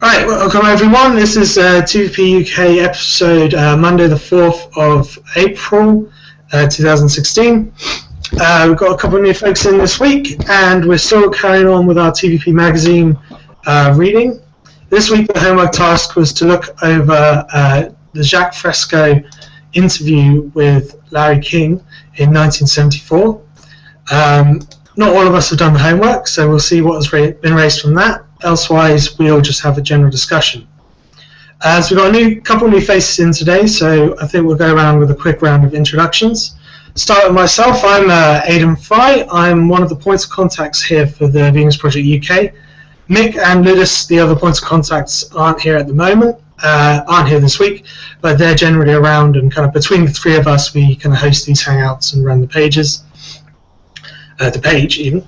Right, welcome everyone. This is TVP UK episode Monday the 4th of April 2016. We've got a couple of new folks in this week, and we're still carrying on with our TVPMagazine reading. This week the homework task was to look over the Jacques Fresco interview with Larry King in 1974. Not all of us have done the homework, so we'll see what has been raised from that. Elsewise, we'll just have a general discussion. So we've got a couple of new faces in today, so I think we'll go around with a quick round of introductions. Start with myself. I'm Aidan Fry. I'm one of the points of contacts here for the Venus Project UK. Mick and Ludus, the other points of contacts, aren't here at the moment, aren't here this week, but they're generally around, and kind of between the three of us, we kind of host these hangouts and run the pages. The page, even.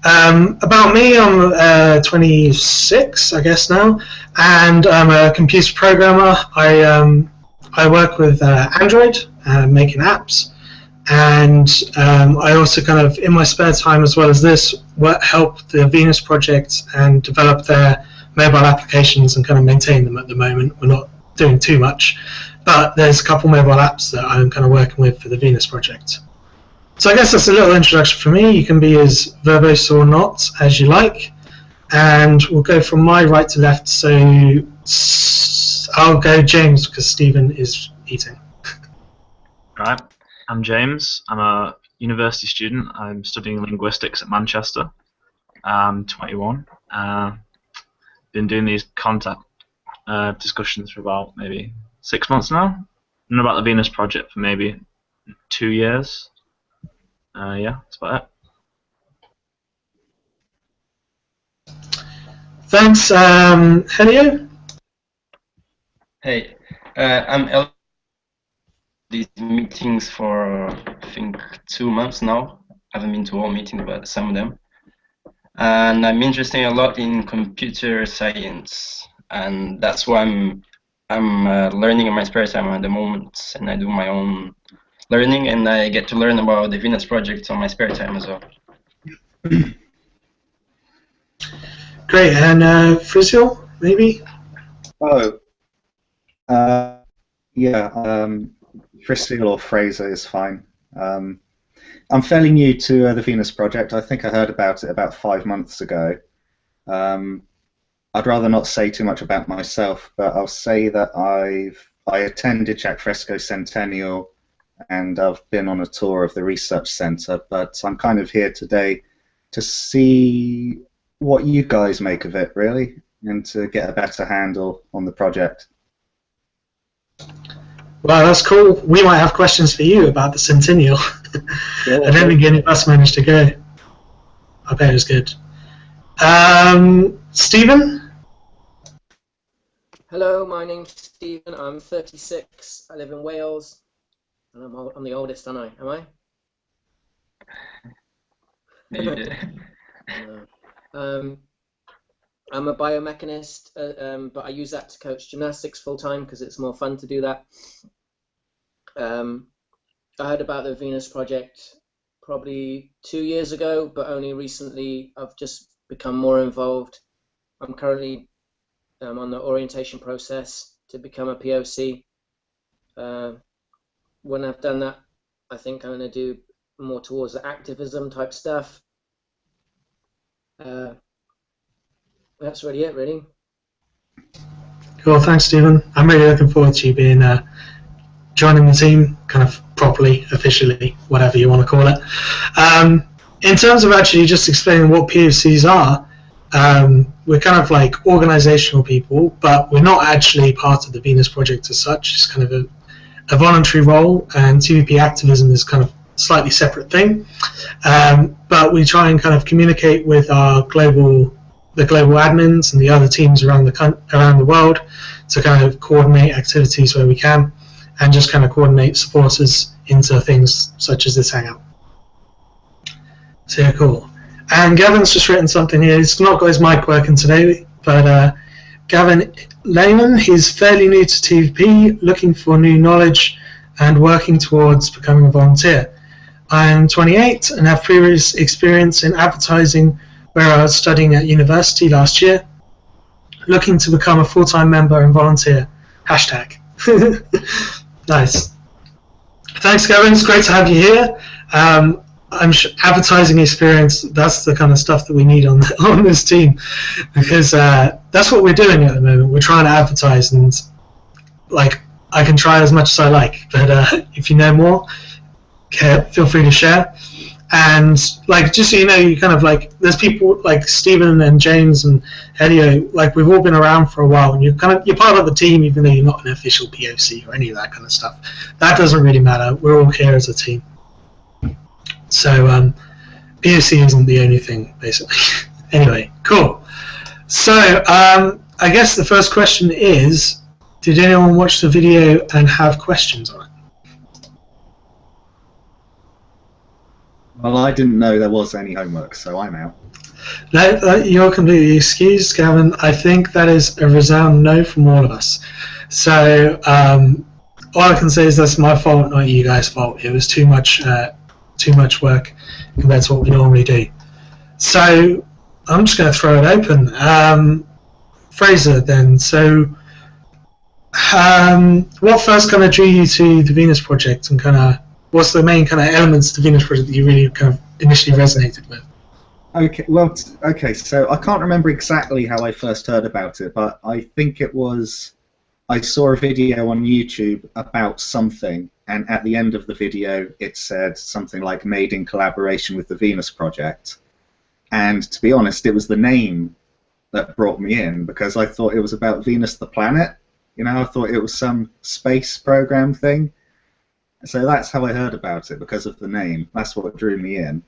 About me, I'm 26, I guess now, and I'm a computer programmer. I work with Android, making apps, and I also kind of, in my spare time as well as this, help the Venus Project and develop their mobile applications and kind of maintain them at the moment. We're not doing too much, but there's a couple mobile apps that I'm kind of working with for the Venus Project. So I guess that's a little introduction for me. You can be as verbose or not as you like, and we'll go from my right to left. So I'll go James because Stephen is eating. All right, I'm James. I'm a university student. I'm studying linguistics at Manchester. I'm 21. Been doing these contact discussions for about maybe 6 months now. Known about the Venus Project for maybe 2 years. Yeah, that's about it. Thanks, Helio. Hey, I'm these meetings for I think 2 months now. I haven't been to all meetings, but some of them. And I'm interested a lot in computer science, and that's why I'm learning in my spare time at the moment, and I do my own learning, and I get to learn about the Venus Project on my spare time as well. Great, and Frizzle, maybe? Oh, yeah, Frizzle or Fraser is fine. I'm fairly new to the Venus Project. I think I heard about it about 5 months ago. I'd rather not say too much about myself, but I'll say that I attended Jacques Fresco Centennial, and I've been on a tour of the research center, but I'm kind of here today to see what you guys make of it, really, and to get a better handle on the project. Well, that's cool. We might have questions for you about the Centennial. Yeah, I don't think any of us managed to go. I bet it was good. Stephen? Hello, my name's Stephen. I'm 36. I live in Wales. And I'm the oldest, aren't I? Am I? Maybe. I'm a biomechanist, but I use that to coach gymnastics full time because it's more fun to do that. I heard about the Venus Project probably 2 years ago, but only recently I've just become more involved. I'm currently on the orientation process to become a POC. When I've done that, I think I'm going to do more towards the activism type stuff. That's really it, really. Cool, thanks, Stephen. I'm really looking forward to you being joining the team, kind of properly, officially, whatever you want to call it. In terms of actually just explaining what POCs are, we're kind of like organizational people, but we're not actually part of the Venus Project as such. It's kind of a voluntary role, and TVP activism is kind of a slightly separate thing. But we try and kind of communicate with the global admins and the other teams around the world to kind of coordinate activities where we can, and just kind of coordinate supporters into things such as this hangout. So yeah, cool. And Gavin's just written something here. He's not got his mic working today, but Gavin Lehman, he's fairly new to TVP, looking for new knowledge and working towards becoming a volunteer. I am 28 and have previous experience in advertising where I was studying at university last year. looking to become a full-time member and volunteer. Hashtag. Nice. Thanks, Gavin. It's great to have you here. I'm sure advertising experience, that's the kind of stuff that we need on this team, because that's what we're doing at the moment. We're trying to advertise, and like, I can try as much as I like, but if you know more, feel free to share. And like, just so you know, you kind of like, there's people like Stephen and James and Elio, like, we've all been around for a while, and you're part of the team, even though you're not an official POC or any of that kind of stuff. That doesn't really matter. We're all here as a team. So POC isn't the only thing, basically. Anyway, cool. So I guess the first question is, did anyone watch the video and have questions on it? Well, I didn't know there was any homework, so I'm out. No, you're completely excused, Gavin. I think that is a resound no from all of us. So all I can say is that's my fault, not you guys' fault. It was too much work compared to what we normally do. So I'm just going to throw it open. Fraser, then. So what first kind of drew you to the Venus Project, and kind of what's the main kind of elements of the Venus Project that you really kind of initially resonated with? Okay, well, okay, so I can't remember exactly how I first heard about it, but I think it was, I saw a video on YouTube about something, and at the end of the video it said something like made in collaboration with the Venus Project. And to be honest, it was the name that brought me in, because I thought it was about Venus the planet. You know, I thought it was some space program thing. So that's how I heard about it, because of the name. That's what drew me in.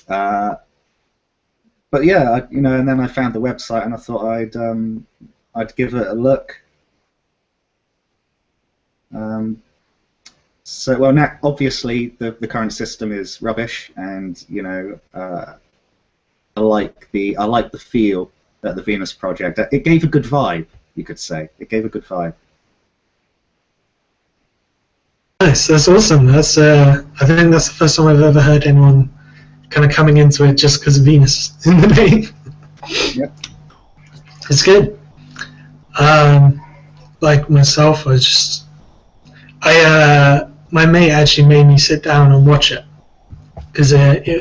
But yeah, you know, and then I found the website, and I thought I'd give it a look. So, well, now obviously the current system is rubbish, and you know, I like the feel that the Venus Project. It gave a good vibe, you could say. It gave a good vibe. Nice, that's awesome. That's I think that's the first time I've ever heard anyone kind of coming into it just because of Venus in the name. Yep. It's good. Like myself, my mate actually made me sit down and watch it, because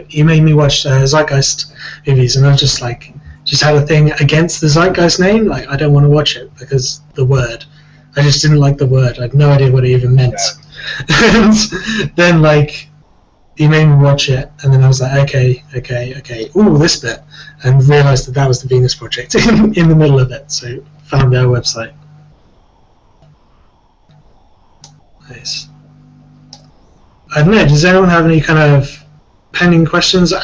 he made me watch Zeitgeist movies, and I just had a thing against the Zeitgeist name. Like, I don't want to watch it because the word. I just didn't like the word. I had no idea what it even meant. Yeah. And then he made me watch it, and then I was like, okay, ooh, this bit, and realised that was the Venus Project in the middle of it. So found their website. Nice. I don't know. Does anyone have any kind of pending questions?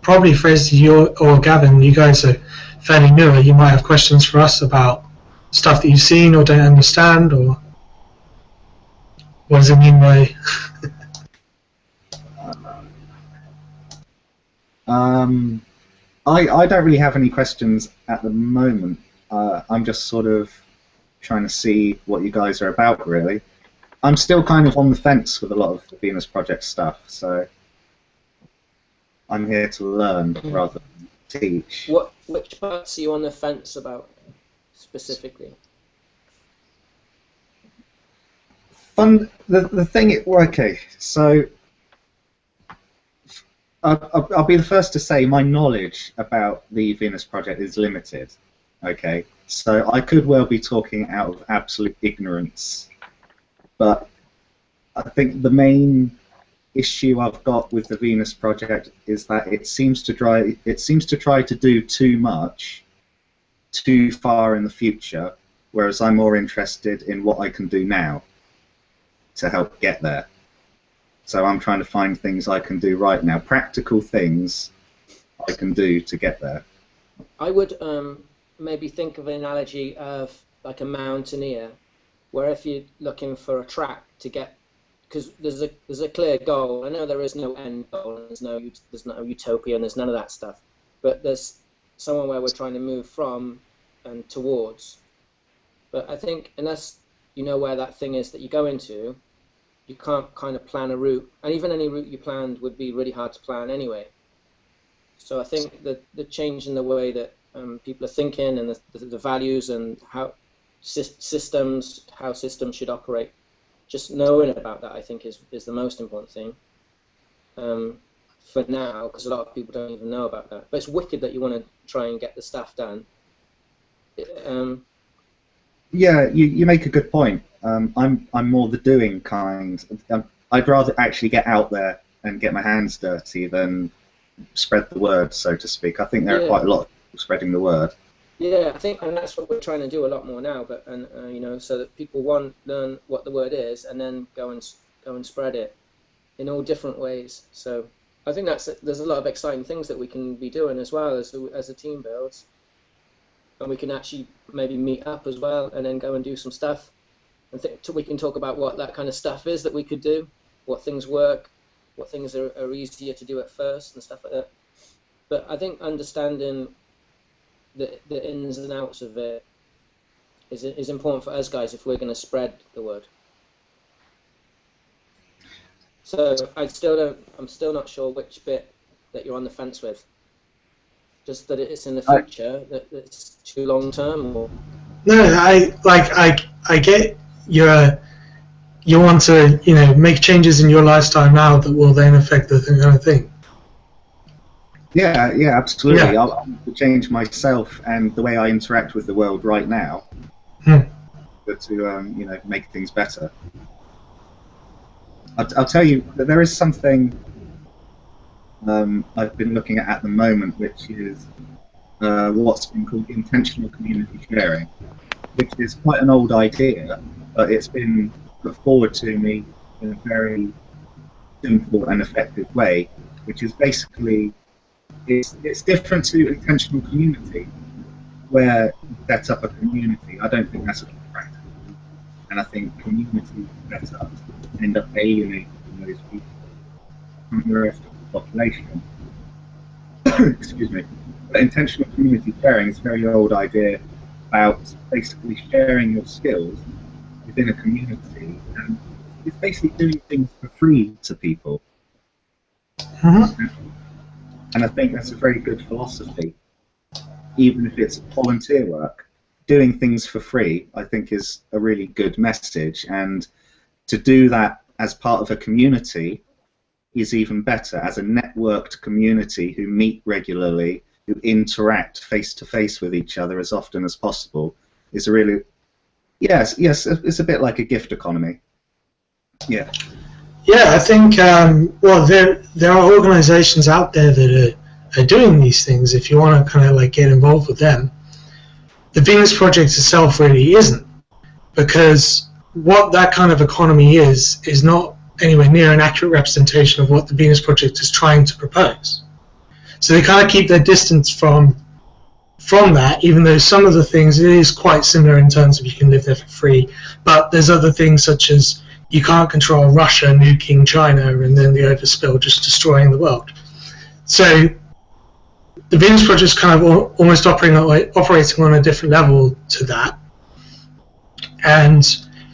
Probably Fraser, or Gavin, you guys are fairly newer. You might have questions for us about stuff that you've seen or don't understand, or what does it mean by? I don't really have any questions at the moment. I'm just sort of trying to see what you guys are about, really. I'm still kind of on the fence with a lot of the Venus Project stuff, so I'm here to learn rather than teach. Which parts are you on the fence about specifically? The thing, okay, so I'll be the first to say my knowledge about the Venus Project is limited. Okay, so I could well be talking out of absolute ignorance, but I think the main issue I've got with the Venus Project is that it seems to try to do too much, too far in the future, whereas I'm more interested in what I can do now to help get there. So I'm trying to find things I can do right now, practical things I can do to get there. I would maybe think of an analogy of like a mountaineer, where if you're looking for a track to get, because there's a clear goal. I know there is no end goal, and there's no utopia, and there's none of that stuff. But there's somewhere where we're trying to move from and towards. But I think unless you know where that thing is that you go into, you can't kind of plan a route, and even any route you planned would be really hard to plan anyway. So I think that the change in the way that people are thinking, and the values and how systems should operate. Just knowing about that, I think, is the most important thing for now, because a lot of people don't even know about that. But it's wicked that you want to try and get the stuff done. Yeah, you make a good point. I'm more the doing kind. I'd rather actually get out there and get my hands dirty than spread the word, so to speak. I think there are quite a lot of people spreading the word. Yeah, I think, and that's what we're trying to do a lot more now. But you know, so that people learn what the word is, and then go and spread it in all different ways. So I think there's a lot of exciting things that we can be doing as well as a team builds, and we can actually maybe meet up as well, and then go and do some stuff. And we can talk about what that kind of stuff is that we could do, what things work, what things are easier to do at first, and stuff like that. But I think understanding the ins and outs of it is important for us guys if we're going to spread the word. So I'm still not sure which bit that you're on the fence with. Just that it's in the future, that it's too long term, or no, I get you want to make changes in your lifestyle now that will then affect the kind of thing. Yeah, absolutely. Yeah. I'll have to change myself and the way I interact with the world right now to make things better. I'll tell you that there is something I've been looking at the moment, which is what's been called intentional community sharing, which is quite an old idea, but it's been put forward to me in a very simple and effective way, which is basically it's different to intentional community, where you set up a community. I don't think that's a good practice, and I think communities set up end up alienating those people from the rest of the population. Excuse me. But intentional community sharing is a very old idea about basically sharing your skills within a community, and it's basically doing things for free to people. And I think that's a very good philosophy, even if it's volunteer work. Doing things for free, I think, is a really good message, and to do that as part of a community is even better. As a networked community who meet regularly, who interact face to face with each other as often as possible, is a really yes, it's a bit like a gift economy. Yeah. Yeah, I think there are organisations out there that are doing these things. If you want to kind of get involved with them, the Venus Project itself really isn't, because what that kind of economy is not anywhere near an accurate representation of what the Venus Project is trying to propose. So they kind of keep their distance from that, even though some of the things, it is quite similar in terms of you can live there for free, but there's other things such as you can't control Russia nuking China and then the overspill just destroying the world. So the Venus Project is kind of almost operating on a different level to that, and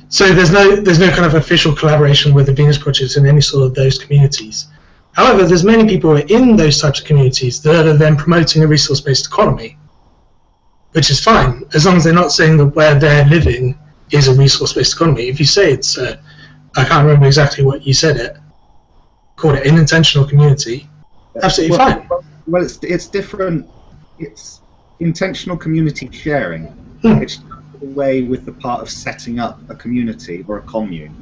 so there's no kind of official collaboration with the Venus Project in any sort of those communities. However, there's many people in those types of communities that are then promoting a resource-based economy, which is fine, as long as they're not saying that where they're living is a resource-based economy. If you say it's, I can't remember exactly what you said it, called it an intentional community, absolutely fine. Well, it's different. It's intentional community sharing. It's the way with the part of setting up a community or a commune.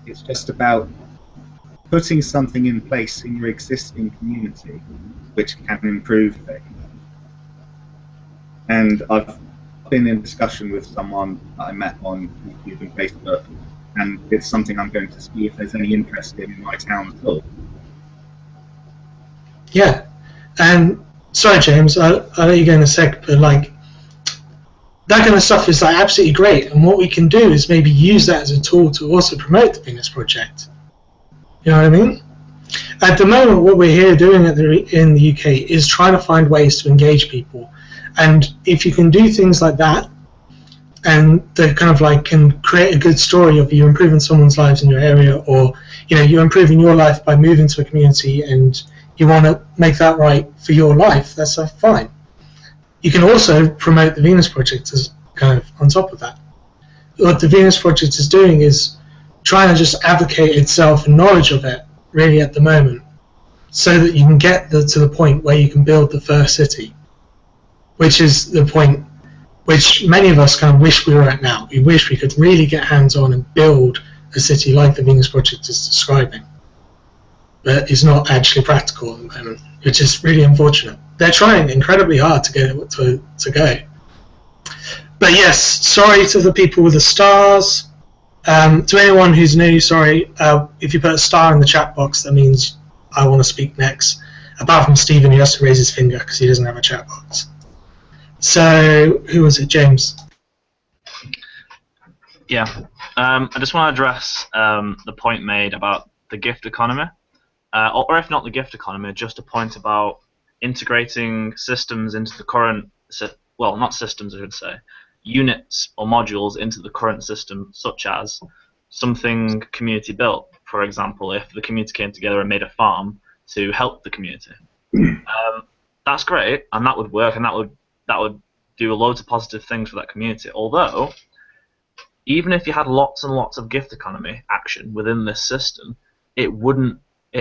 It's just about putting something in place in your existing community which can improve things. And I've been in discussion with someone that I met on YouTube and Facebook, and it's something I'm going to see if there's any interest in my town at all. Yeah, and sorry James, I'll let you go in a sec, but that kind of stuff is absolutely great, and what we can do is maybe use that as a tool to also promote the Venus Project. You know what I mean? At the moment, what we're here doing in the UK is trying to find ways to engage people, and if you can do things like that, and they kind of can create a good story of you improving someone's lives in your area, or you're improving your life by moving to a community, and you want to make that right for your life, that's fine. you can also promote the Venus Project as kind of on top of that. What the Venus Project is doing is trying to just advocate itself and knowledge of it really at the moment, so that you can get to the point where you can build the first city, which is the point which many of us kind of wish we were at now. We wish we could really get hands-on and build a city like the Venus Project is describing. But it's not actually practical at the moment, which is really unfortunate. They're trying incredibly hard to get it to go. But yes, sorry to the people with the stars. To anyone who's new, sorry. If you put a star in the chat box, that means I want to speak next. Apart from Stephen, who has to raise his finger because he doesn't have a chat box. So, who was it, James? Yeah, I just want to address the point made about the gift economy, or if not the gift economy, just a point about integrating systems into the current, well, not systems, I should say, units or modules into the current system, such as something community built. For example, if the community came together and made a farm to help the community, that's great, and that would work, and that would do loads of positive things for that community. Although, even if you had lots and lots of gift economy action within this system, it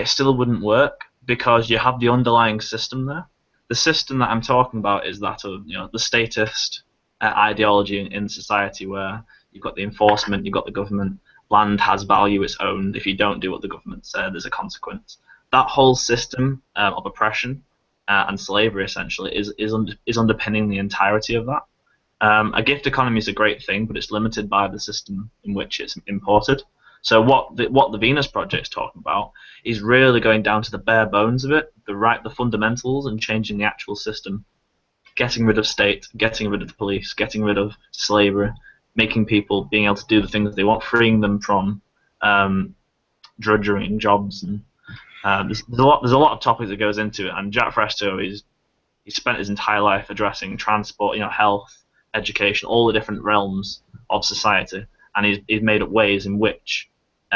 still wouldn't work, because you have the underlying system there. The system that I'm talking about is that of the statist ideology in society, where you've got the enforcement, you've got the government. Land has value, it's owned. If you don't do what the government said, there's a consequence. That whole system of oppression and slavery, essentially, is underpinning the entirety of that. A gift economy is a great thing, but it's limited by the system in which it's imported. So what the Venus Project is talking about is really going down to the bare bones of it, the fundamentals, and changing the actual system, getting rid of state, getting rid of the police, getting rid of slavery, making people being able to do the things they want, freeing them from drudgery and jobs. And there's a lot of topics that goes into it. And Jack Fresco, he spent his entire life addressing transport, health, education, all the different realms of society, and he's made up ways in which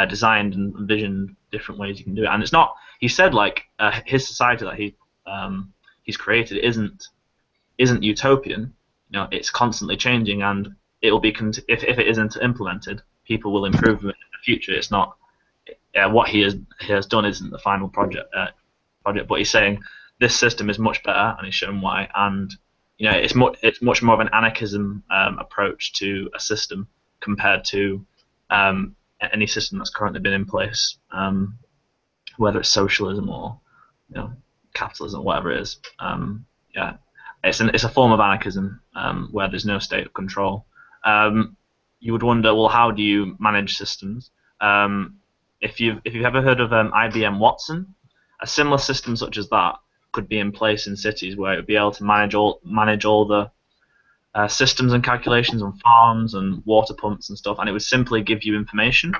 designed and envisioned different ways you can do it. And it's not, he said, like his society that he's created isn't utopian. It's constantly changing, and it will be if it isn't implemented, people will improve in the future. It's not what he has done isn't the final project, but he's saying this system is much better, and he's shown why. And it's much more of an anarchism approach to a system compared to any system that's currently been in place, whether it's socialism or capitalism, whatever it is. It's a form of anarchism where there's no state of control. You would wonder, well, how do you manage systems? If you've ever heard of IBM Watson, a similar system such as that could be in place in cities, where it would be able to manage all the systems and calculations on farms and water pumps and stuff, and it would simply give you information.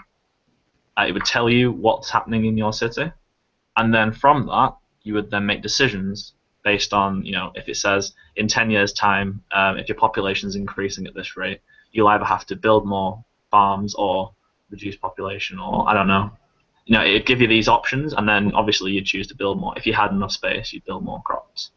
It would tell you what's happening in your city, and then from that you would then make decisions based on, if it says in 10 years' time, if your population is increasing at this rate, you'll either have to build more farms or reduce population, or I don't know. It'd give you these options, and then obviously you'd choose to build more. If you had enough space, you'd build more crops.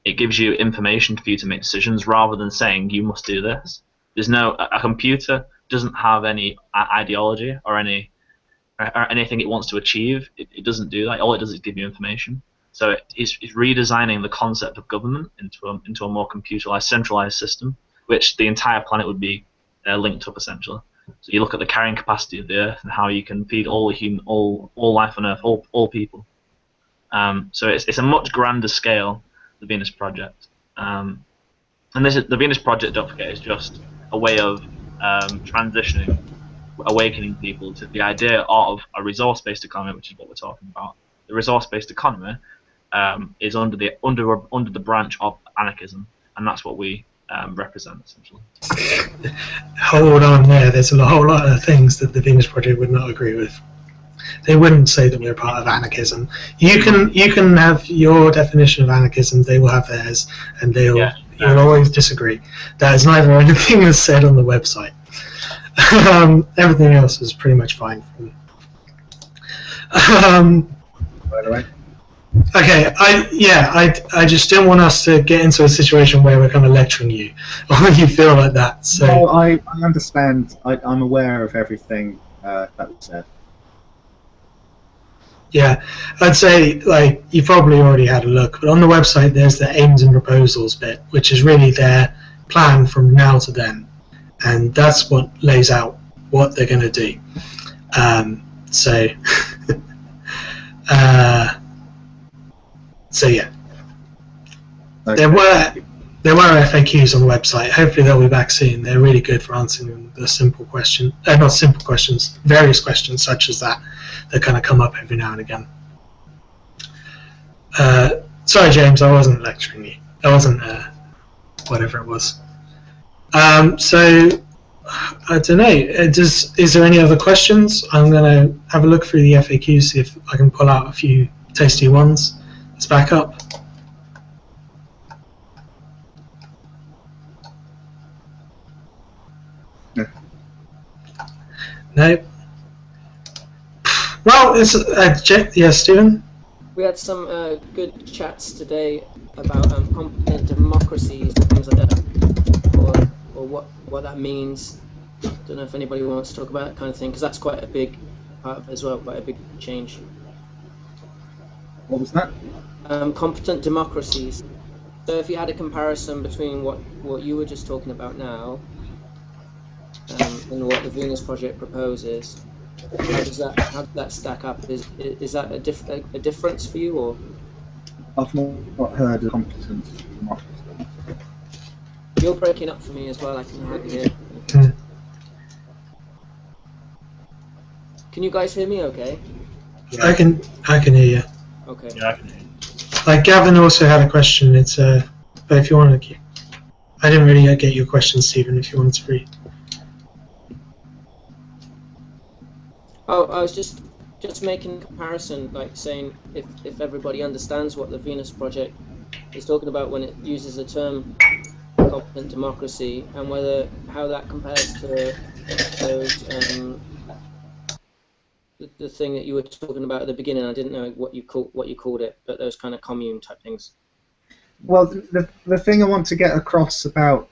It gives you information for you to make decisions, rather than saying you must do this. A computer doesn't have any ideology or anything it wants to achieve. It doesn't do that. All it does is give you information. So it's redesigning the concept of government into a more computerized, centralized system, which the entire planet would be linked up, essentially. So you look at the carrying capacity of the Earth and how you can feed all life on Earth, all people. So it's a much grander scale, the Venus Project. And the Venus Project, don't forget, is just a way of awakening people to the idea of a resource-based economy, which is what we're talking about. The resource-based economy is under the branch of anarchism, and that's what we represent, essentially. Hold on there. There's a whole lot of things that the Venus Project would not agree with. They wouldn't say that we're part of anarchism. You can have your definition of anarchism. They will have theirs, and you'll always disagree. That is neither anything that's said on the website. Everything else is pretty much fine for me. By the way. Okay, I just didn't want us to get into a situation where we're kind of lecturing you, or you feel like that. So No, I understand. I'm aware of everything that was said. yeah, I'd say like you probably already had a look, but on the website there's the aims and proposals bit, which is really their plan from now to then, and that's what lays out what they're going to do. So, so yeah, Okay. there were FAQs on the website. Hopefully they'll be back soon. They're really good for answering the simple question, not simple questions, various questions such as that kind of come up every now and again. Sorry, James, I wasn't lecturing you. I wasn't whatever it was. So I don't know. Is there any other questions? I'm going to have a look through the FAQs, see if I can pull out a few tasty ones. Let's back up. No. Well, it's yeah, Stephen. We had some good chats today about competent democracies and things like that, or what that means. Don't know if anybody wants to talk about that kind of thing, because that's quite a big part of it as well, quite a big change. What was that? Competent democracies. So if you had a comparison between what you were just talking about now and what the Venus Project proposes, how does that stack up? Is that a difference for you, or? I've not heard of competent democracy. You're breaking up for me as well. I can hardly hear. Can you guys hear me? Okay. Yeah. I can hear you. Okay. Yeah, I can hear you. Like Gavin also had a question. It's but if you want to, I didn't really get your question, Stephen. If you wanted to read. Oh, I was just making a comparison, like saying if everybody understands what the Venus Project is talking about when it uses the term competent democracy, and how that compares to those the thing that you were talking about at the beginning. I didn't know what you called it, but those kind of commune type things. Well, the thing I want to get across about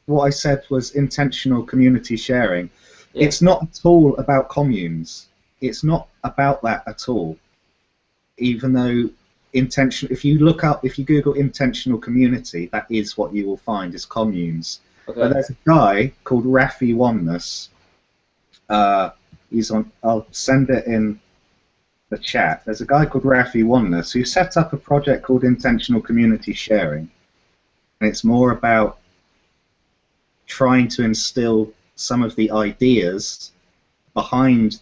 what I said was intentional community sharing. Yeah. It's not at all about communes. It's not about that at all. Even though if you Google intentional community, that is what you will find is communes. Okay. But there's a guy called Rafi Oneness. I'll send it in the chat. There's a guy called Rafi Oneness who set up a project called Intentional Community Sharing, and it's more about trying to instill some of the ideas behind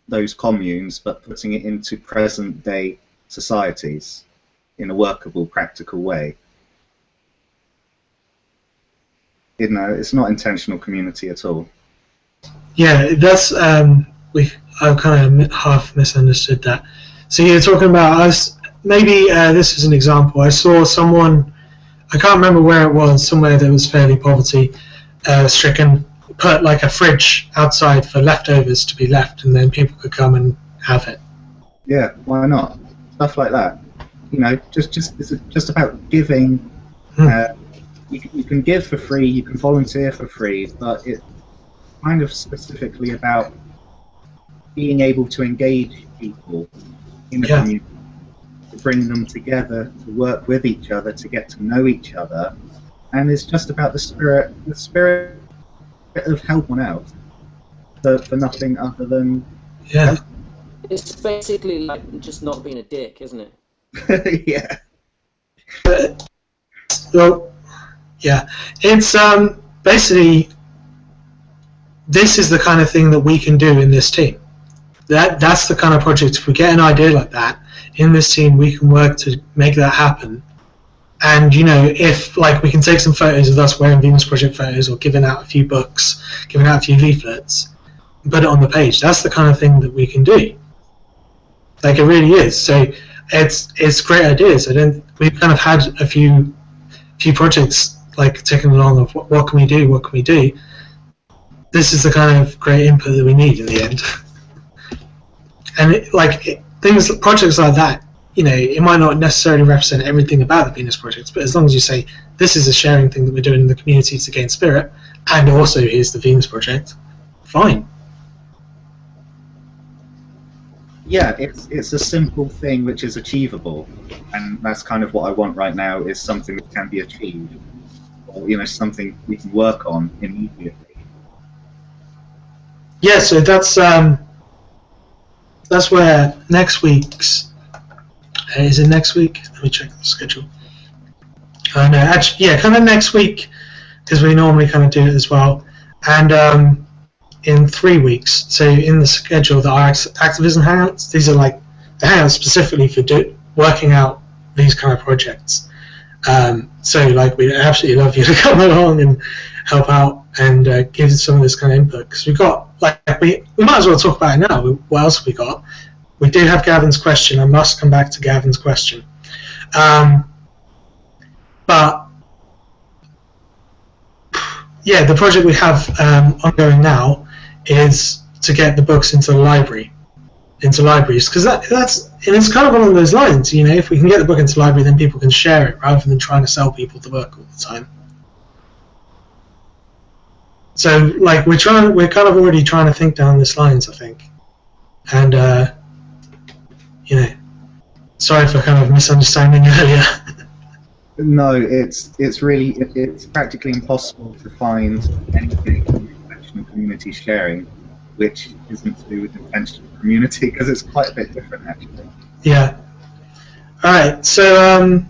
those communes, but putting it into present-day societies in a workable, practical way. You know, it's not intentional community at all. Yeah, that's I've kind of half misunderstood that. So you're talking about us. Maybe this is an example. I saw someone, I can't remember where it was, somewhere that was fairly poverty stricken, put like a fridge outside for leftovers to be left, and then people could come and have it. Yeah, why not? Stuff like that. You know, just about giving. You can give for free, you can volunteer for free, but it's kind of specifically about being able to engage people in a community, to bring them together, to work with each other, to get to know each other, and it's just about the spirit of helping out for nothing other than help. It's basically like just not being a dick, isn't it? Yeah. Well, yeah, it's basically this is the kind of thing that we can do in this team. That's the kind of project. If we get an idea like that in this team, we can work to make that happen. And you know, if like we can take some photos of us wearing Venus Project photos, or giving out a few books, giving out a few leaflets, put it on the page. That's the kind of thing that we can do. Like it really is. So it's great ideas. We've kind of had a few projects like ticking along of what can we do, what can we do. This is the kind of great input that we need in the end. And projects like that, it might not necessarily represent everything about the Venus project, but as long as you say this is a sharing thing that we're doing in the community to gain spirit, and also here's the Venus project, fine. Yeah, it's a simple thing which is achievable, and that's kind of what I want right now, is something that can be achieved, or something we can work on immediately. Yeah, so that's where next week's is it next week? Let me check the schedule. No, actually, yeah, kind of next week, because we normally kind of do it as well, and in 3 weeks. So in the schedule, the activism hangouts, these are like the hangouts specifically for working out these kind of projects. So like we'd absolutely love you to come along and help out and give some of this kind of input, because we've got we might as well talk about it now. What else have we got? We do have Gavin's question. I must come back to Gavin's question. But yeah, the project we have ongoing now is to get the books into libraries, because it's kind of along those lines. If we can get the book into the library, then people can share it rather than trying to sell people the book all the time. So like we're kind of already trying to think down this lines, I think, and sorry for kind of misunderstanding earlier. No, it's practically impossible to find anything in intentional community sharing which isn't to do with intentional community, because it's quite a bit different actually. Yeah. All right, so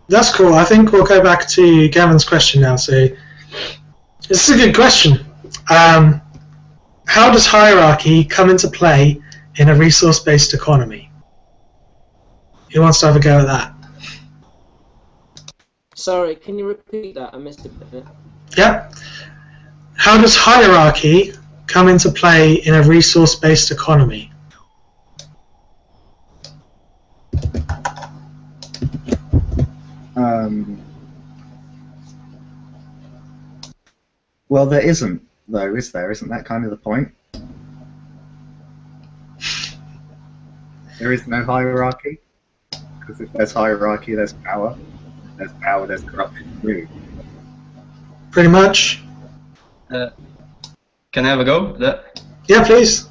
that's cool. I think we'll go back to Gavin's question now. So this is a good question. How does hierarchy come into play in a resource-based economy? Who wants to have a go at that? Sorry, can you repeat that? I missed it. Yep. How does hierarchy come into play in a resource-based economy? Well, there isn't, though, is there? Isn't that kind of the point? There is no hierarchy, because if there's hierarchy, there's power. If there's power, there's corruption too. Pretty much. Can I have a go? Yeah, please.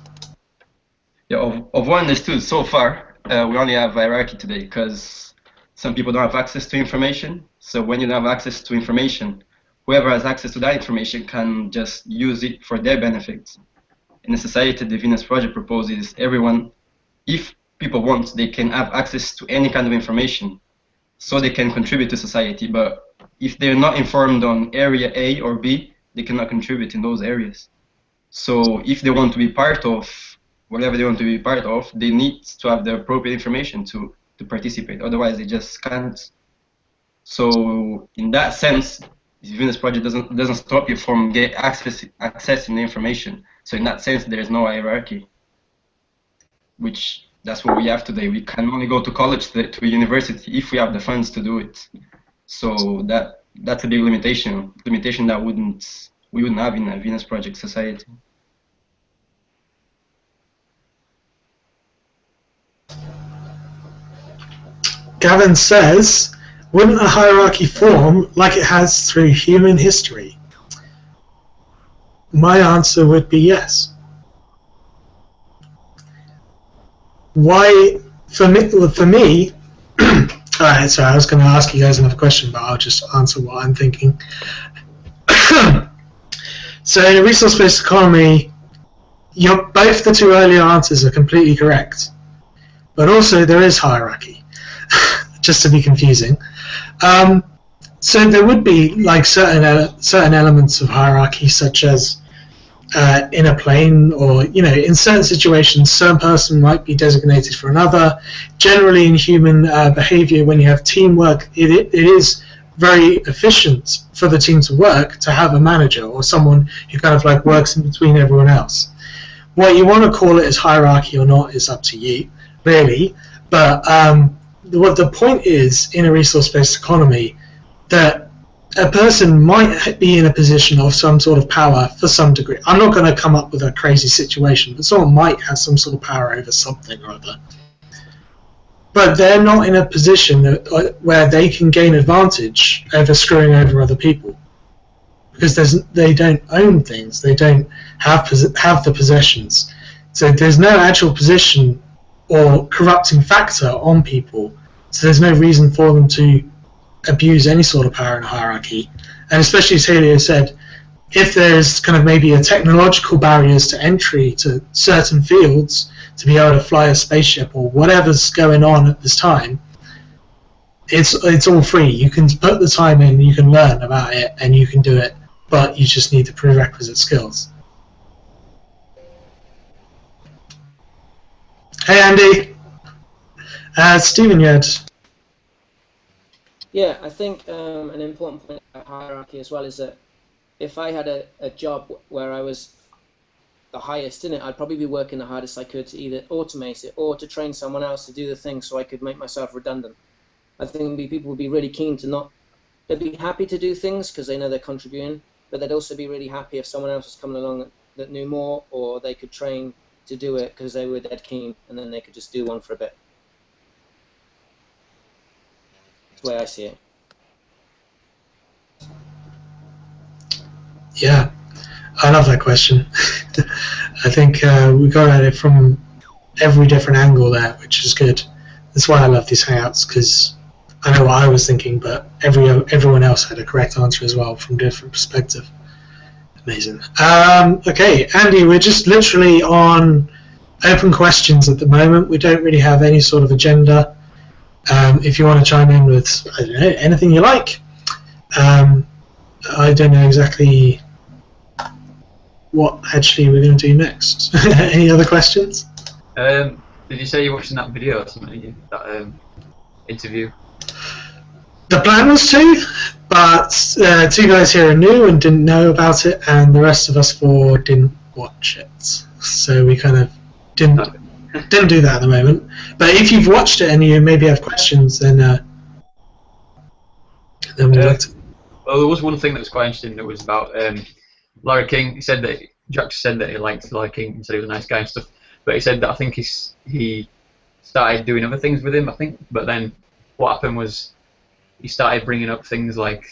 Yeah, of what I understood so far, we only have hierarchy today because some people don't have access to information. So when you don't have access to information, whoever has access to that information can just use it for their benefit. In a society, the Venus Project proposes everyone, if people want, they can have access to any kind of information, so they can contribute to society. But if they're not informed on area A or B, they cannot contribute in those areas. So if they want to be part of whatever they want to be part of, they need to have the appropriate information to participate. Otherwise, they just can't. So in that sense, the Venus Project doesn't stop you from accessing the information. So in that sense, there is no hierarchy, which that's what we have today. We can only go to college, to a university, if we have the funds to do it. So that's a big limitation that we wouldn't have in a Venus Project society. Gavin says, wouldn't a hierarchy form like it has through human history? My answer would be yes. Why, for me, alright, sorry, I was going to ask you guys another question, but I'll just answer what I'm thinking. So in a resource-based economy, both the two earlier answers are completely correct, but also there is hierarchy, just to be confusing. So there would be like certain elements of hierarchy, such as in a plane, or in certain situations, certain person might be designated for another. Generally, in human behavior, when you have teamwork, it is very efficient for the team to work to have a manager or someone who kind of like works in between everyone else. What you want to call it as hierarchy or not is up to you, really. But what the point is in a resource-based economy, that a person might be in a position of some sort of power for some degree. I'm not going to come up with a crazy situation, but someone might have some sort of power over something or other. but they're not in a position where they can gain advantage over screwing over other people, because they don't own things, they don't have the possessions, so there's no actual position or corrupting factor on people, so there's no reason for them to abuse any sort of power in a hierarchy. And especially as Helio said, if there's kind of maybe a technological barriers to entry to certain fields to be able to fly a spaceship or whatever's going on at this time, it's all free. You can put the time in, you can learn about it, and you can do it, but you just need the prerequisite skills. Hey Andy, Stephen, you had... Yeah, I think an important point about hierarchy as well is that if I had a job where I was the highest in it, I'd probably be working the hardest I could to either automate it or to train someone else to do the thing so I could make myself redundant. I think people would be really keen to not... They'd be happy to do things because they know they're contributing, but they'd also be really happy if someone else was coming along that knew more, or they could train to do it because they were dead keen, and then they could just do one for a bit. That's the way I see it. Yeah, I love that question. I think we got at it from every different angle there, which is good. That's why I love these hangouts, because I know what I was thinking, but everyone else had a correct answer as well from a different perspective. Amazing. Okay, Andy, we're just literally on open questions at the moment. We don't really have any sort of agenda. If you want to chime in with, I don't know, anything you like. I don't know exactly what actually we're going to do next. Any other questions? Did you say you're watching that video or something? That interview? The plan was to, but two guys here are new and didn't know about it, and the rest of us four didn't watch it. So we kind of didn't do that at the moment. But if you've watched it and you maybe have questions, then we'd like to. Well, there was one thing that was quite interesting that was about Larry King. He said that Jack said that he liked Larry King and said he was a nice guy and stuff. But he said that I think he started doing other things with him, I think. But then what happened was he started bringing up things like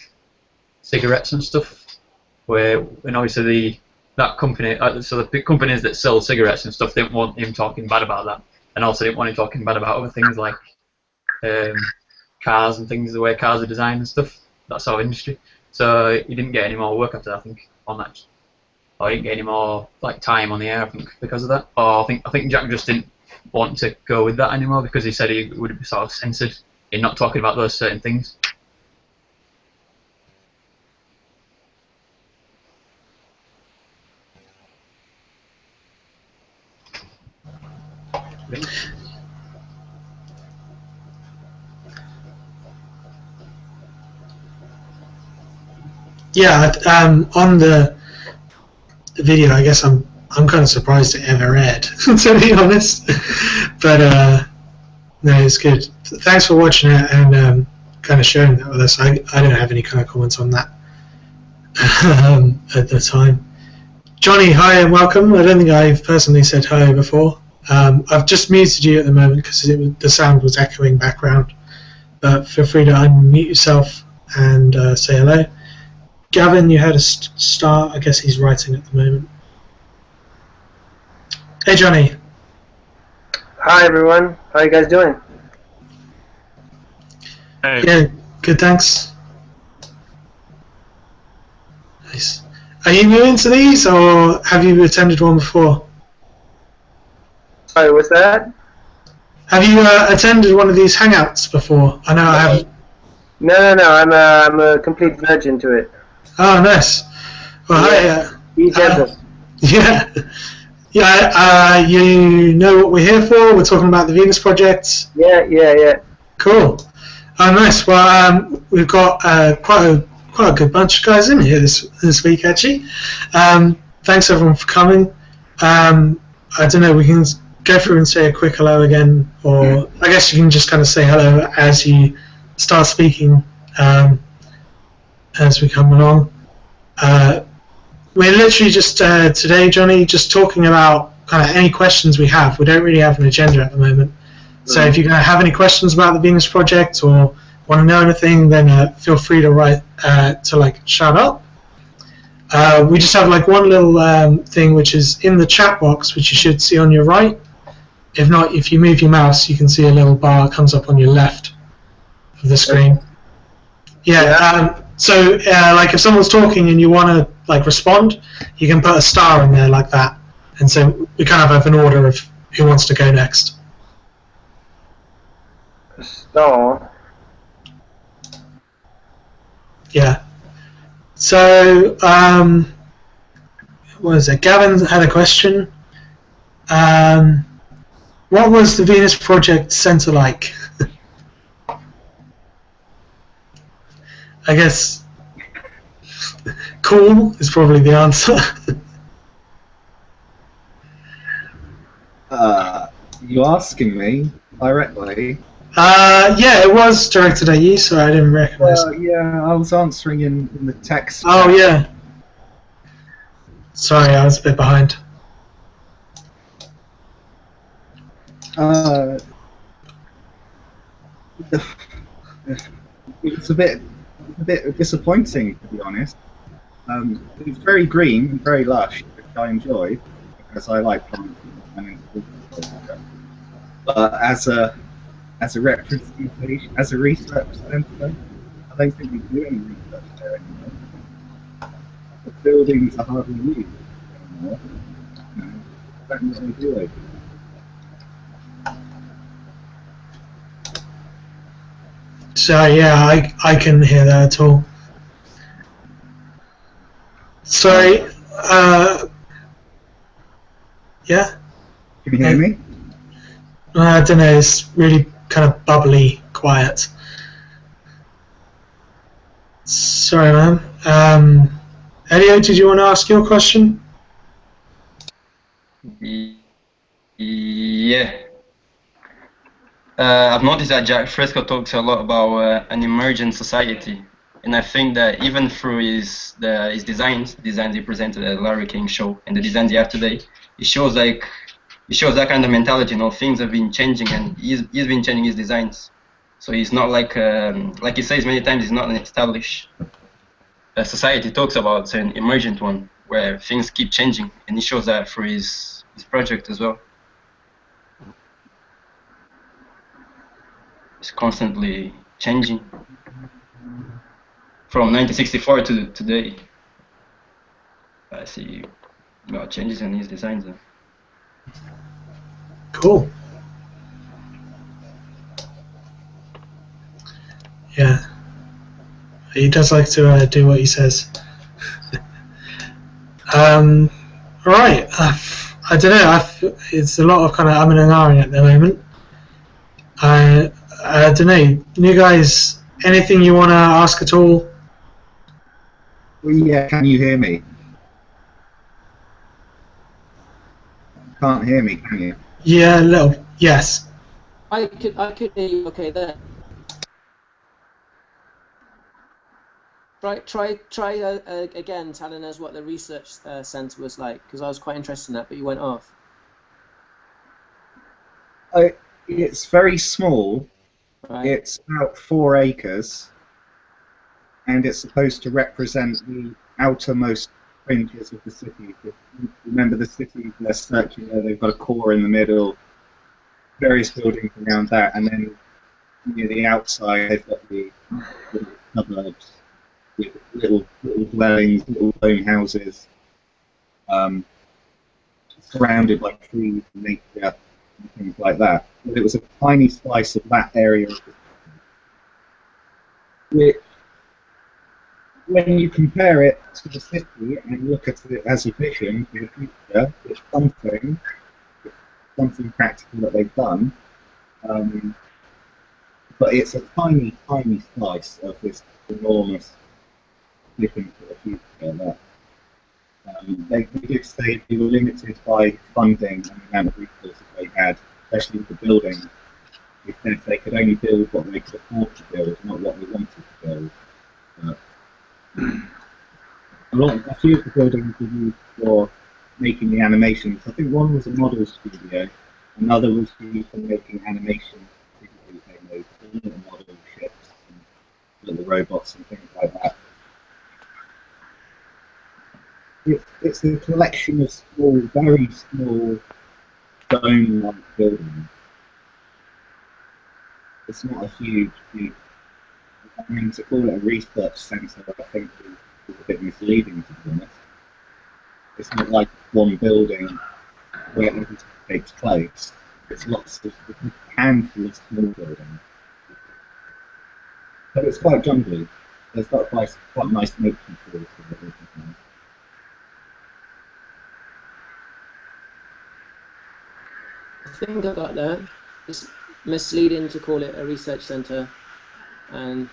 cigarettes and stuff. And obviously that company, so the big companies that sell cigarettes and stuff didn't want him talking bad about that, and also didn't want him talking bad about other things like cars and things, the way cars are designed and stuff. That sort of industry. So he didn't get any more work after that, I think, on that. Or he didn't get any more like time on the air, I think, because of that. Or I think Jack just didn't want to go with that anymore because he said he would be sort of censored in not talking about those certain things. Yeah, on the video, I guess I'm kind of surprised it ever aired, to be honest. But no, it's good. Thanks for watching it and kind of sharing that with us. I don't have any kind of comments on that at the time. Johnny, hi and welcome. I don't think I've personally said hi before. I've just muted you at the moment because the sound was echoing background. But feel free to unmute yourself and say hello. Gavin, you had a start. I guess he's writing at the moment. Hey, Johnny. Hi, everyone. How are you guys doing? Hey. Yeah, good, thanks. Nice. Are you new into these, or have you attended one before? Sorry, what's that? Have you attended one of these Hangouts before? I know I haven't. No. I'm a complete virgin to it. Oh, nice. Well, Yeah. Be gentle. yeah. Yeah, you know what we're here for? We're talking about the Venus Project. Yeah. Cool. Oh, nice. Well, we've got quite a good bunch of guys in here this week, actually. Thanks, everyone, for coming. I don't know, we can go through and say a quick hello again, or I guess you can just kind of say hello as you start speaking as we come along. We're literally just today, Johnny, just talking about kind of any questions we have. We don't really have an agenda at the moment, So if you have any questions about the Venus project or want to know anything, then feel free to write shout out. We just have one little thing which is in the chat box, which you should see on your right. If not, if you move your mouse, you can see a little bar comes up on your left of the screen. Yeah. So if someone's talking and you want to respond, you can put a star in there like that, and so we kind of have an order of who wants to go next. Star. Yeah. So, what is it? Gavin had a question. What was the Venus Project Center like? I guess cool is probably the answer. You asking me directly? Yeah, it was directed at you, so I didn't recognize it. Yeah, I was answering in the text. Oh, yeah. Sorry, I was a bit behind. It was a bit disappointing, to be honest. It was very green and very lush, which I enjoyed because I like plants. But as a representation, as a research centre, I don't think we do any research there anymore. The buildings are hardly used anymore. I don't know what they do over there. So yeah, I couldn't hear that at all. Sorry. Yeah. Can you hear me? I don't know. It's really kind of bubbly, quiet. Sorry, man. Elio, did you want to ask your question? Yeah. I've noticed that Jack Fresco talks a lot about an emergent society, and I think that even through his designs he presented at the Larry King show, and the designs he have today, it shows that kind of mentality. Things have been changing, and he's been changing his designs. So he's not like he says many times, he's not an established society. He talks about an emergent one where things keep changing, and he shows that through his project as well. It's constantly changing from 1964 to today. I see changes in his designs. Cool. Yeah. He does like to do what he says. Right. I don't know. It's a lot of kind of umming and ahhing at the moment. I don't know. You guys, anything you want to ask at all? Well, yeah, can you hear me? Can't hear me, can you? Yeah, a little. Yes. I could hear you okay there. Try again telling us what the research centre was like, because I was quite interested in that, but you went off. It's very small. Right. It's about 4 acres, and it's supposed to represent the outermost fringes of the city. Remember, the city, they're circular, they've got a core in the middle, various buildings around that, and then near the outside they've got the little suburbs with little dwellings, little stone houses, surrounded by trees and nature and things like that. But it was a tiny slice of that area of the city, which, when you compare it to the city and look at it as a vision for the future, it's something practical that they've done. But it's a tiny, tiny slice of this enormous vision for the future. They did say they were limited by funding and the amount of resources they had, especially with the buildings. They said they could only build what they could afford to build, not what they wanted to build. A few of the buildings were used for making the animations. I think one was a model studio, Another was used for making animation, digitally little model ships and little robots and things like that. It's a collection of small, very small dome-like buildings. It's not a huge. I mean, to call it a research centre, I think is a bit misleading, to be honest. It's not like one building where everything takes place. It's a handful of small buildings. But it's quite jungly. There's got quite nice nature to it. I think I got that. It's misleading to call it a research centre, and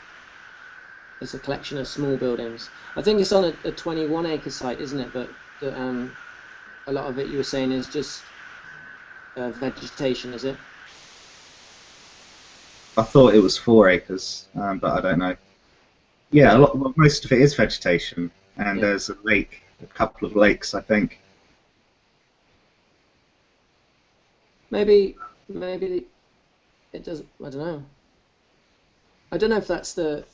it's a collection of small buildings. I think it's on a 21-acre site, isn't it? But a lot of it, you were saying, is just vegetation, is it? I thought it was 4 acres, but I don't know. Yeah, most of it is vegetation, and there's a lake, a couple of lakes, I think. Maybe it does. I don't know. I don't know if that's the.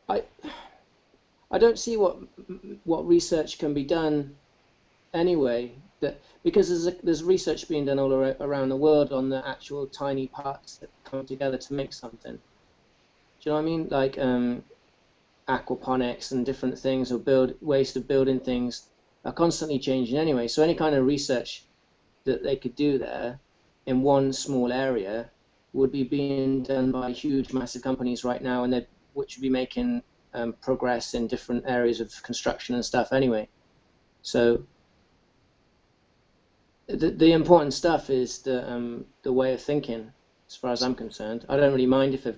I don't see what research can be done anyway. Because there's research being done all around the world on the actual tiny parts that come together to make something. Do you know what I mean? Like aquaponics and different things, or ways of building things are constantly changing anyway. So any kind of research that they could do there in one small area would be being done by huge, massive companies right now, and which would be making progress in different areas of construction and stuff anyway. So the important stuff is the way of thinking, as far as I'm concerned. I don't really mind if they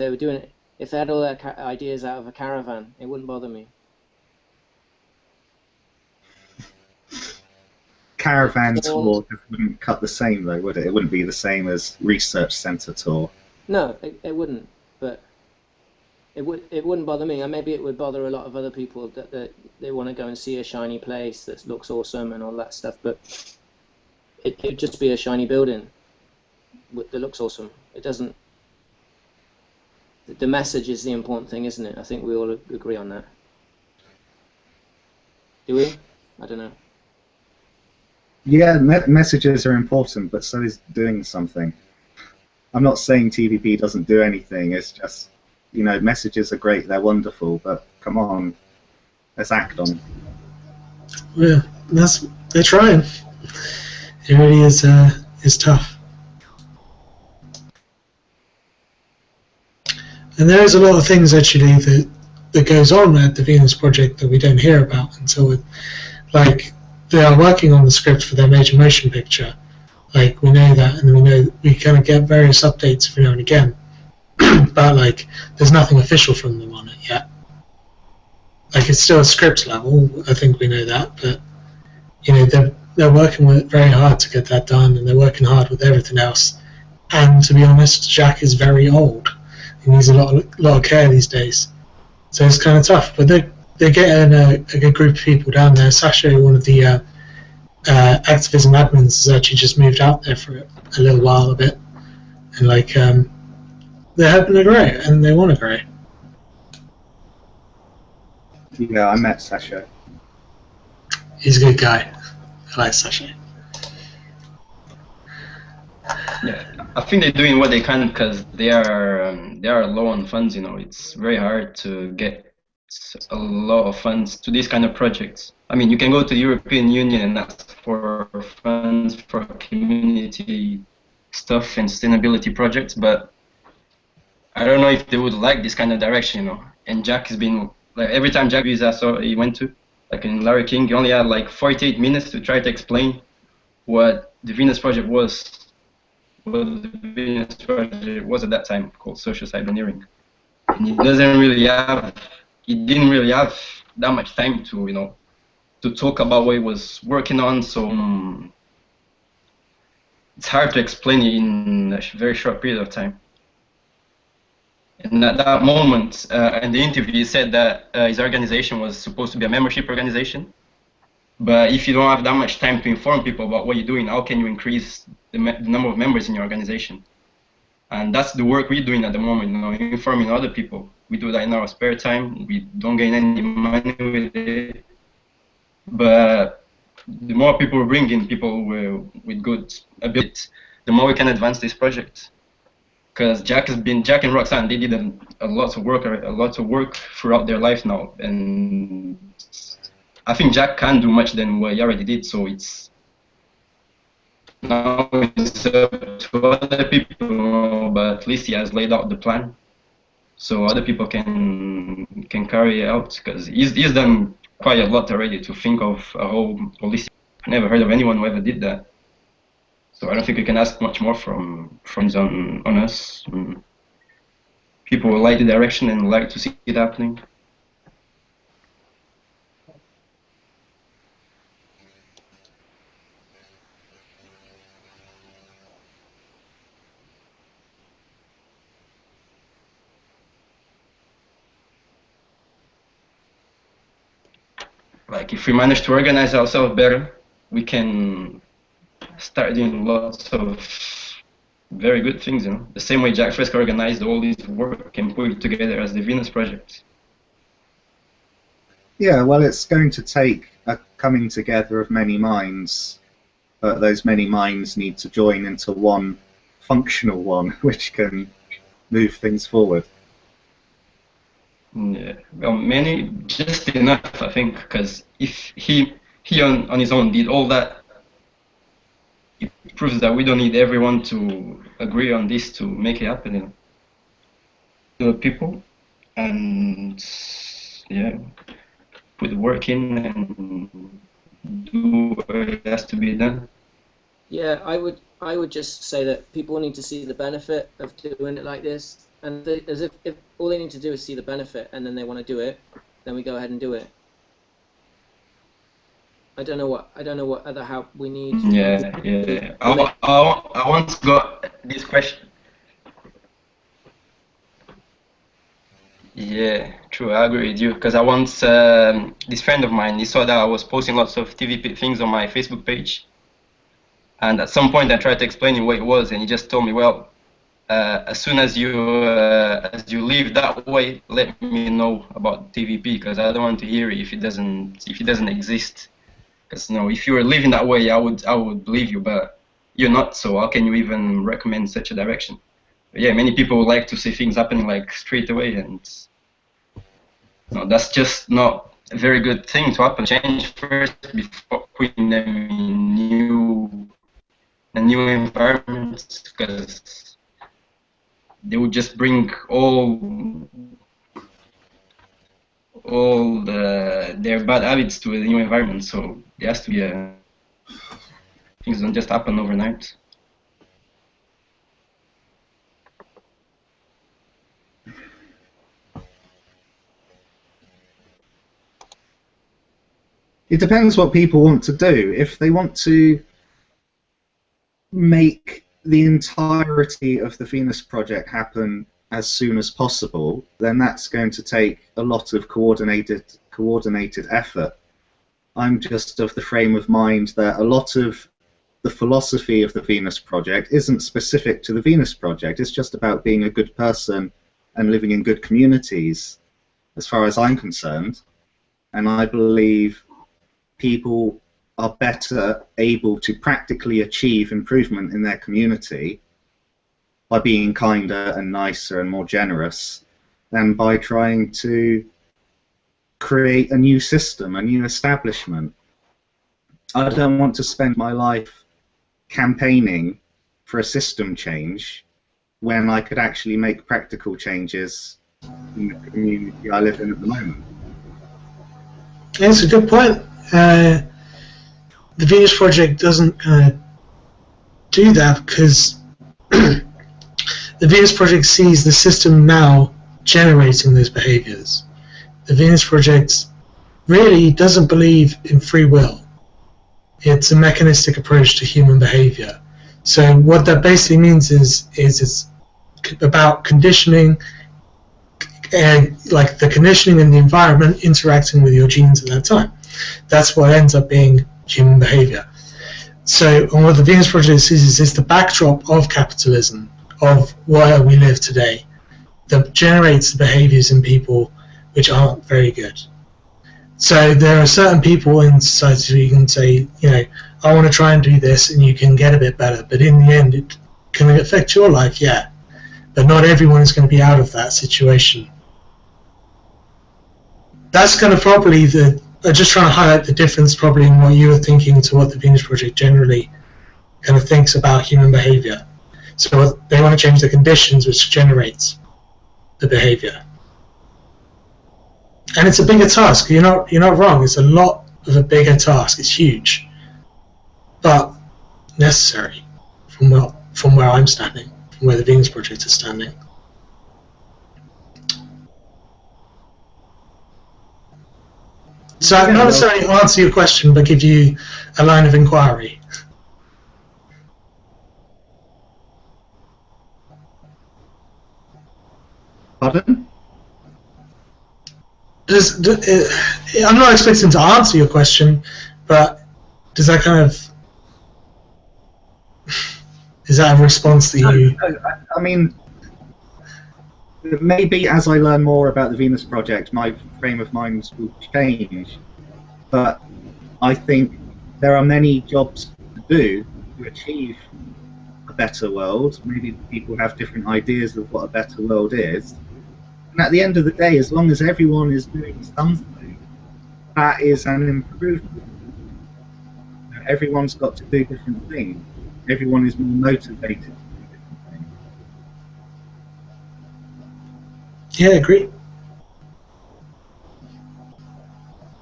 were doing it, if they had all their ideas out of a caravan, it wouldn't bother me. Caravan tour wouldn't cut the same though, would it? It wouldn't be the same as research centre tour. No, it wouldn't. But it wouldn't bother me. And maybe it would bother a lot of other people that they want to go and see a shiny place that looks awesome and all that stuff. But it would just be a shiny building that looks awesome. It doesn't. The message is the important thing, isn't it? I think we all agree on that. Do we? I don't know. Yeah, messages are important, but so is doing something. I'm not saying TVP doesn't do anything, it's just, you know, messages are great, they're wonderful, but come on, let's act on them. Yeah, they're trying. It really is tough. And there is a lot of things actually that goes on at the Venus Project that we don't hear about until, like, they are working on the script for their major motion picture. Like, we know that, and we kind of get various updates every now and again. But like, there's nothing official from them on it yet. Like, it's still a script level. I think we know that, but you know, they're working very hard to get that done, and they're working hard with everything else. And to be honest, Jack is very old. He needs a lot of care these days. So it's kind of tough. But they're getting a good group of people down there. Sasha, one of the activism admins, has actually just moved out there for a little while, a bit, and like they're hoping to grow and they want to grow. Yeah, I met Sasha. He's a good guy. I like Sasha. Yeah, I think they're doing what they can because they are low on funds. You know, it's very hard to get a lot of funds to these kind of projects. I mean, you can go to the European Union and ask for funds for community stuff and sustainability projects, but I don't know if they would like this kind of direction, you know. And Jack has been, like, every time Jack he went to, like in Larry King, he only had like 48 minutes to try to explain what the Venus Project was. What the Venus Project was at that time, called social cyberneering. And he didn't really have that much time to, you know, to talk about what he was working on. So it's hard to explain it in a very short period of time. And at that moment, in the interview, he said that his organization was supposed to be a membership organization, But if you don't have that much time to inform people about what you're doing, how can you increase the number of members in your organization? And that's the work we're doing at the moment, you know, informing other people. We do that in our spare time. We don't gain any money with it. But the more people we bring in, people with good abilities, the more we can advance this project. Because Jack and Roxanne, they did a lot of work throughout their life now, and I think Jack can do much than what he already did. So it's now it's up to other people, but at least he has laid out the plan, so other people can carry it out. Because he's done quite a lot already to think of a whole holistic. I never heard of anyone who ever did that. So I don't think we can ask much more from on us. People will like the direction and like to see it happening. Like if we manage to organize ourselves better, we can start doing lots of very good things, you know. The same way Jack Fresco organized all his work and put it together as the Venus Project. Yeah, well, it's going to take a coming together of many minds, but those many minds need to join into one functional one, which can move things forward. Yeah, well, many, just enough, I think, because if he on his own did all that, it proves that we don't need everyone to agree on this to make it happen, you know. The people, and yeah, put the work in and do what has to be done. Yeah, I would just say that people need to see the benefit of doing it like this, and as if all they need to do is see the benefit, and then they want to do it, then we go ahead and do it. I don't know what other help we need. Yeah. I once got this question. Yeah, true. I agree with you, because I once this friend of mine, he saw that I was posting lots of TVP things on my Facebook page, and at some point I tried to explain him what it was, and he just told me, well, as soon as you leave that way, let me know about TVP, because I don't want to hear it if it doesn't exist. Because you know, if you were living that way, I would believe you, but you're not. So how can you even recommend such a direction? But yeah, many people would like to see things happening like straight away, and no, that's just not a very good thing to happen. Change first before putting them in new environments, because they would just bring all their bad habits to a new environment. So there has to be things don't just happen overnight. It depends what people want to do. If they want to make the entirety of the Venus project happen as soon as possible, then that's going to take a lot of coordinated effort. I'm just of the frame of mind that a lot of the philosophy of the Venus project isn't specific to the Venus project. It's just about being a good person and living in good communities, as far as I'm concerned. And I believe people are better able to practically achieve improvement in their community by being kinder and nicer and more generous than by trying to create a new system, a new establishment. I don't want to spend my life campaigning for a system change when I could actually make practical changes in the community I live in at the moment. That's a good point. The Venus Project doesn't do that because the Venus Project sees the system now generating those behaviors. The Venus Project really doesn't believe in free will. It's a mechanistic approach to human behavior. So what that basically means is it's about conditioning, and like the conditioning and the environment interacting with your genes at that time. that's what ends up being human behavior. So, and what the Venus Project is the backdrop of capitalism, of where we live today, that generates the behaviors in people which aren't very good. So there are certain people in society who you can say, I want to try and do this, and you can get a bit better, but in the end, it can affect your life, yeah. But not everyone is going to be out of that situation. That's kind of probably just trying to highlight the difference probably in what you were thinking to what the Venus Project generally kind of thinks about human behavior. So they want to change the conditions which generates the behavior. And it's a bigger task. You're not wrong. It's a lot of a bigger task. It's huge, but necessary from where I'm standing, from where the Venus Project is standing. So I not necessarily answer your question, but give you a line of inquiry. Pardon? I'm not expecting to answer your question, but does that kind of, is that a response that you... I mean, maybe as I learn more about the Venus Project, my frame of mind will change, but I think there are many jobs to do to achieve a better world. Maybe people have different ideas of what a better world is. And at the end of the day, as long as everyone is doing something, that is an improvement. Everyone's got to do different things. Everyone is more motivated to do different things. Yeah, I agree.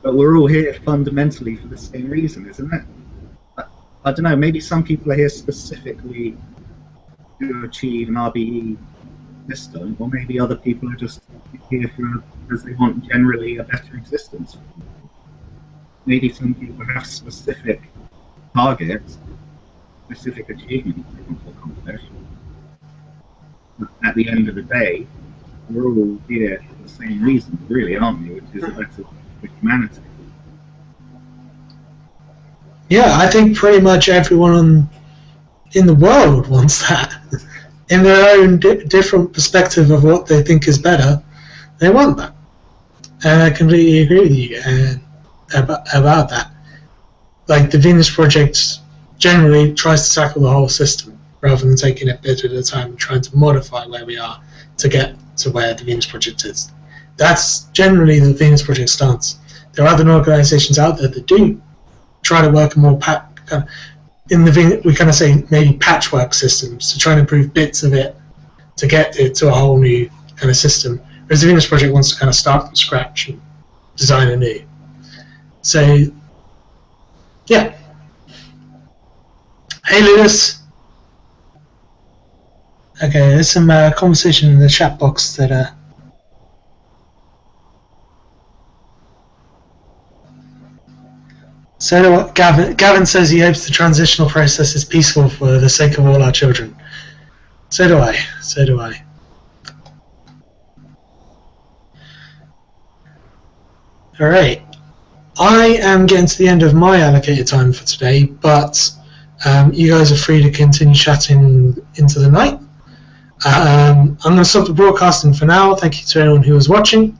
But we're all here fundamentally for the same reason, isn't it? I don't know, maybe some people are here specifically to achieve an RBE system, or maybe other people are just here because they want generally a better existence. Maybe some people have specific targets, specific achievements they want to accomplish. But at the end of the day, we're all here for the same reason, really, aren't we? Which is a better for humanity. Yeah, I think pretty much everyone in the world wants that. In their own different perspective of what they think is better, they want that. And I completely agree with you about that. Like, the Venus Project generally tries to tackle the whole system, rather than taking it bit at a time and trying to modify where we are to get to where the Venus Project is. That's generally the Venus Project stance. There are other organizations out there that do try to work more we kind of say maybe patchwork systems to try and improve bits of it to get it to a whole new kind of system. Whereas the Venus Project wants to kind of start from scratch and design anew. So, yeah. Hey, Lewis. Okay, there's some conversation in the chat box that. So Gavin says he hopes the transitional process is peaceful for the sake of all our children. So do I. So do I. All right. I am getting to the end of my allocated time for today, but you guys are free to continue chatting into the night. I'm going to stop the broadcasting for now. Thank you to everyone who was watching.